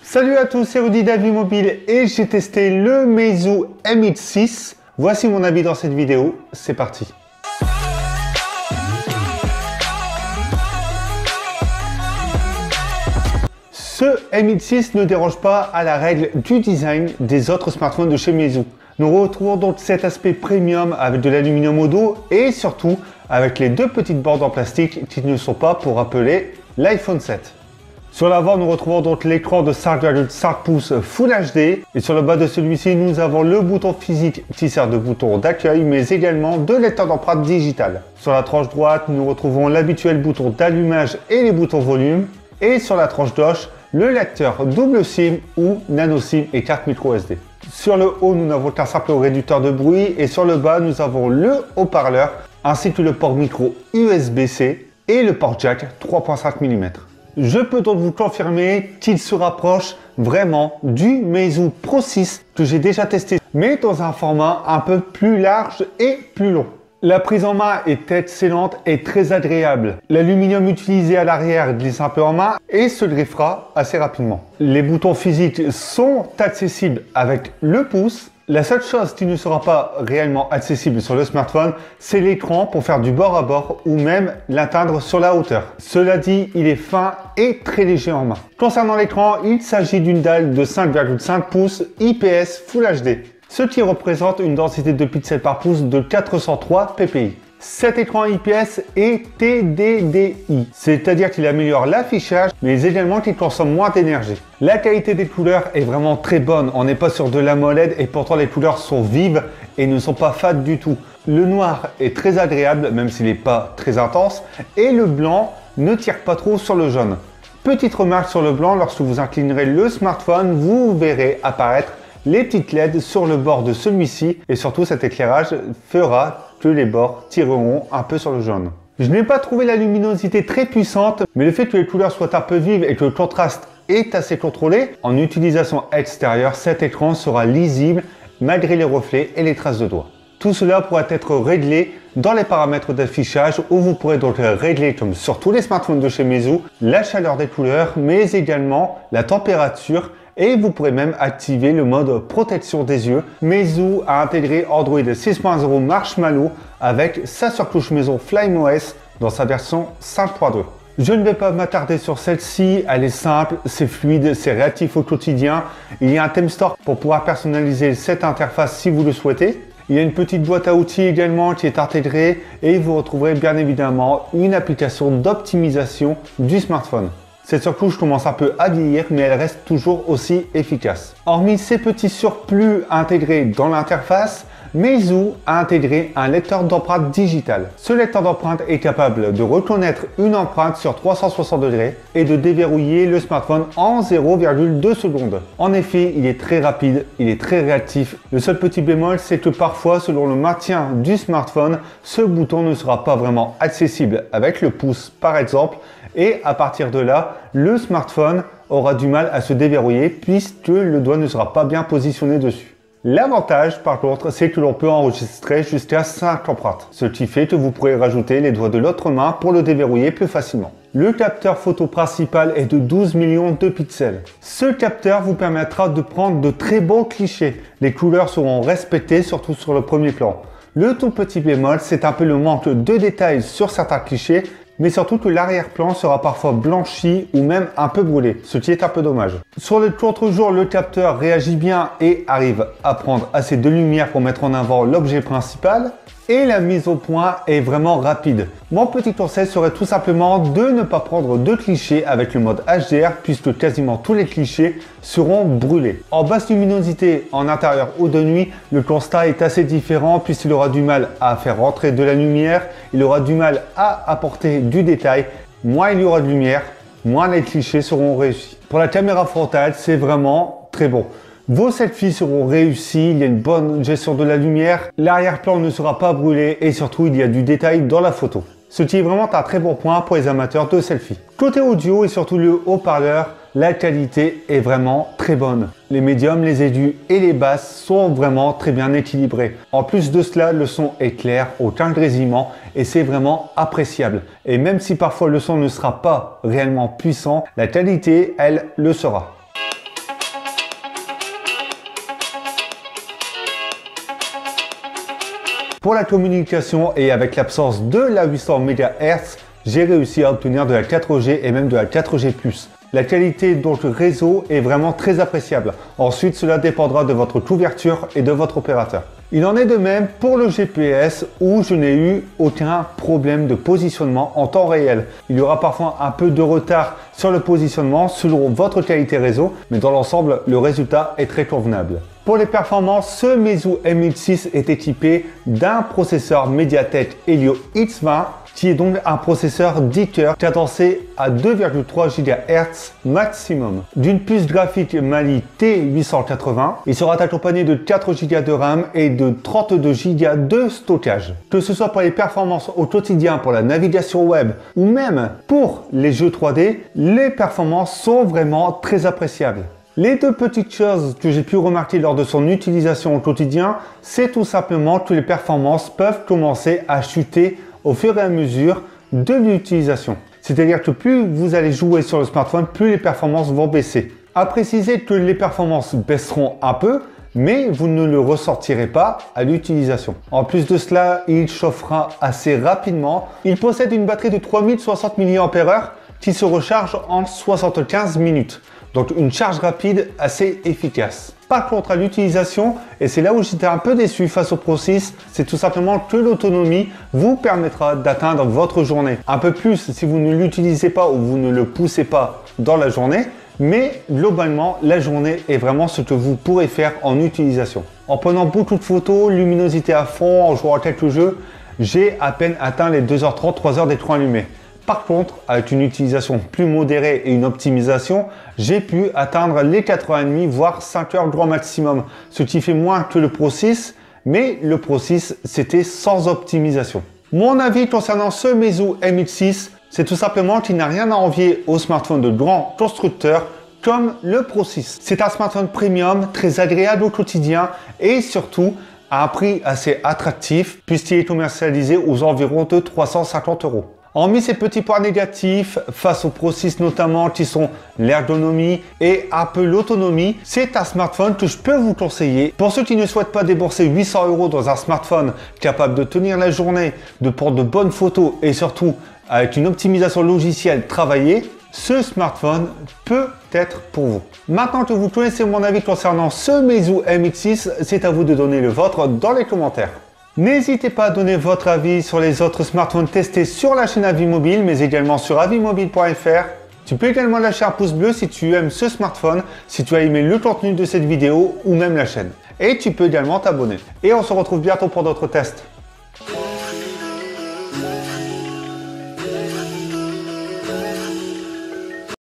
Salut à tous, c'est Rudy d'Avis Mobile et j'ai testé le Meizu MX6. Voici mon avis dans cette vidéo, c'est parti. Ce MX6 ne déroge pas à la règle du design des autres smartphones de chez Meizu. Nous retrouvons donc cet aspect premium avec de l'aluminium au dos et surtout avec les deux petites bordes en plastique qui ne sont pas pour rappeler l'iPhone 7. Sur l'avant, nous retrouvons donc l'écran de 5,5 pouces Full HD et sur le bas de celui-ci, nous avons le bouton physique qui sert de bouton d'accueil mais également de lecteur d'empreintes digitales. Sur la tranche droite, nous retrouvons l'habituel bouton d'allumage et les boutons volume et sur la tranche gauche, le lecteur double SIM ou nano SIM et carte micro SD. Sur le haut, nous n'avons qu'un simple réducteur de bruit et sur le bas, nous avons le haut-parleur ainsi que le port micro USB-C et le port jack 3.5 mm. Je peux donc vous confirmer qu'il se rapproche vraiment du Meizu Pro 6 que j'ai déjà testé, mais dans un format un peu plus large et plus long. La prise en main est excellente et très agréable. L'aluminium utilisé à l'arrière glisse un peu en main et se griffera assez rapidement. Les boutons physiques sont accessibles avec le pouce. La seule chose qui ne sera pas réellement accessible sur le smartphone, c'est l'écran pour faire du bord à bord ou même l'atteindre sur la hauteur. Cela dit, il est fin et très léger en main. Concernant l'écran, il s'agit d'une dalle de 5,5 pouces IPS Full HD, ce qui représente une densité de pixels par pouce de 403 ppi. Cet écran IPS est TDDI, c'est-à-dire qu'il améliore l'affichage, mais également qu'il consomme moins d'énergie. La qualité des couleurs est vraiment très bonne, on n'est pas sur de l'AMOLED et pourtant les couleurs sont vives et ne sont pas fades du tout. Le noir est très agréable, même s'il n'est pas très intense, et le blanc ne tire pas trop sur le jaune. Petite remarque sur le blanc, lorsque vous inclinerez le smartphone, vous verrez apparaître les petites LED sur le bord de celui-ci et surtout cet éclairage fera que les bords tireront un peu sur le jaune. Je n'ai pas trouvé la luminosité très puissante, mais le fait que les couleurs soient un peu vives et que le contraste est assez contrôlé, en utilisation extérieure, cet écran sera lisible malgré les reflets et les traces de doigts. Tout cela pourra être réglé dans les paramètres d'affichage où vous pourrez donc régler, comme sur tous les smartphones de chez Meizu, la chaleur des couleurs, mais également la température. Et vous pourrez même activer le mode protection des yeux. Meizu a intégré Android 6.0 Marshmallow avec sa surcouche maison FlymeOS dans sa version 5.2. Je ne vais pas m'attarder sur celle-ci, elle est simple, c'est fluide, c'est réactif au quotidien. Il y a un theme store pour pouvoir personnaliser cette interface si vous le souhaitez. Il y a une petite boîte à outils également qui est intégrée et vous retrouverez bien évidemment une application d'optimisation du smartphone. Cette surcouche commence un peu à vieillir, mais elle reste toujours aussi efficace. Hormis ces petits surplus intégrés dans l'interface, Meizu a intégré un lecteur d'empreintes digitales. Ce lecteur d'empreintes est capable de reconnaître une empreinte sur 360 degrés et de déverrouiller le smartphone en 0,2 secondes. En effet, il est très rapide, il est très réactif. Le seul petit bémol, c'est que parfois, selon le maintien du smartphone, ce bouton ne sera pas vraiment accessible avec le pouce par exemple. Et à partir de là, le smartphone aura du mal à se déverrouiller puisque le doigt ne sera pas bien positionné dessus. L'avantage par contre, c'est que l'on peut enregistrer jusqu'à 5 empreintes, ce qui fait que vous pourrez rajouter les doigts de l'autre main pour le déverrouiller plus facilement. Le capteur photo principal est de 12 millions de pixels. Ce capteur vous permettra de prendre de très bons clichés. Les couleurs seront respectées, surtout sur le premier plan. Le tout petit bémol, c'est un peu le manque de détails sur certains clichés, mais surtout que l'arrière-plan sera parfois blanchi ou même un peu brûlé, ce qui est un peu dommage. Sur le contre-jour, le capteur réagit bien et arrive à prendre assez de lumière pour mettre en avant l'objet principal. Et la mise au point est vraiment rapide. Mon petit conseil serait tout simplement de ne pas prendre de clichés avec le mode HDR puisque quasiment tous les clichés seront brûlés. En basse luminosité, en intérieur ou de nuit, le constat est assez différent puisqu'il aura du mal à faire rentrer de la lumière, il aura du mal à apporter du détail. Moins il y aura de lumière, moins les clichés seront réussis. Pour la caméra frontale, c'est vraiment très bon. Vos selfies seront réussis, il y a une bonne gestion de la lumière, l'arrière-plan ne sera pas brûlé et surtout il y a du détail dans la photo. Ce qui est vraiment un très bon point pour les amateurs de selfies. Côté audio et surtout le haut-parleur, la qualité est vraiment très bonne. Les médiums, les aigus et les basses sont vraiment très bien équilibrés. En plus de cela, le son est clair, aucun grésillement et c'est vraiment appréciable. Et même si parfois le son ne sera pas réellement puissant, la qualité, elle, le sera. Pour la communication et avec l'absence de la 800 MHz, j'ai réussi à obtenir de la 4G et même de la 4G+. La qualité de réseau est vraiment très appréciable. Ensuite, cela dépendra de votre couverture et de votre opérateur. Il en est de même pour le GPS où je n'ai eu aucun problème de positionnement en temps réel. Il y aura parfois un peu de retard sur le positionnement selon votre qualité réseau, mais dans l'ensemble, le résultat est très convenable. Pour les performances, ce Meizu M1006 est équipé d'un processeur MediaTek Helio X20 qui est donc un processeur 10 cœurs cadencé à 2,3 GHz maximum. D'une puce graphique Mali T880, il sera accompagné de 4 Go de RAM et de 32 Go de stockage. Que ce soit pour les performances au quotidien, pour la navigation web ou même pour les jeux 3D, les performances sont vraiment très appréciables. Les deux petites choses que j'ai pu remarquer lors de son utilisation au quotidien, c'est tout simplement que les performances peuvent commencer à chuter au fur et à mesure de l'utilisation. C'est-à-dire que plus vous allez jouer sur le smartphone, plus les performances vont baisser. À préciser que les performances baisseront un peu, mais vous ne le ressentirez pas à l'utilisation. En plus de cela, il chauffera assez rapidement. Il possède une batterie de 3060 mAh qui se recharge en 75 minutes. Donc une charge rapide assez efficace. Par contre, à l'utilisation, et c'est là où j'étais un peu déçu face au Pro 6, c'est tout simplement que l'autonomie vous permettra d'atteindre votre journée. Un peu plus si vous ne l'utilisez pas ou vous ne le poussez pas dans la journée, mais globalement, la journée est vraiment ce que vous pourrez faire en utilisation. En prenant beaucoup de photos, luminosité à fond, en jouant à quelques jeux, j'ai à peine atteint les 2h30, 3h d'écran allumé. Par contre, avec une utilisation plus modérée et une optimisation, j'ai pu atteindre les 4h30 voire 5h grand maximum, ce qui fait moins que le Pro 6, mais le Pro 6 c'était sans optimisation. Mon avis concernant ce Meizu M1006, c'est tout simplement qu'il n'a rien à envier aux smartphones de grands constructeurs comme le Pro 6. C'est un smartphone premium, très agréable au quotidien et surtout à un prix assez attractif puisqu'il est commercialisé aux environs de 350 €. Hormis ces petits points négatifs face au Pro 6 notamment qui sont l'ergonomie et un peu l'autonomie, c'est un smartphone que je peux vous conseiller. Pour ceux qui ne souhaitent pas débourser 800 € dans un smartphone capable de tenir la journée, de prendre de bonnes photos et surtout avec une optimisation logicielle travaillée, ce smartphone peut être pour vous. Maintenant que vous connaissez mon avis concernant ce Meizu M1006, c'est à vous de donner le vôtre dans les commentaires. N'hésitez pas à donner votre avis sur les autres smartphones testés sur la chaîne Avis Mobile, mais également sur avimobile.fr. Tu peux également lâcher un pouce bleu si tu aimes ce smartphone, si tu as aimé le contenu de cette vidéo ou même la chaîne. Et tu peux également t'abonner. Et on se retrouve bientôt pour d'autres tests.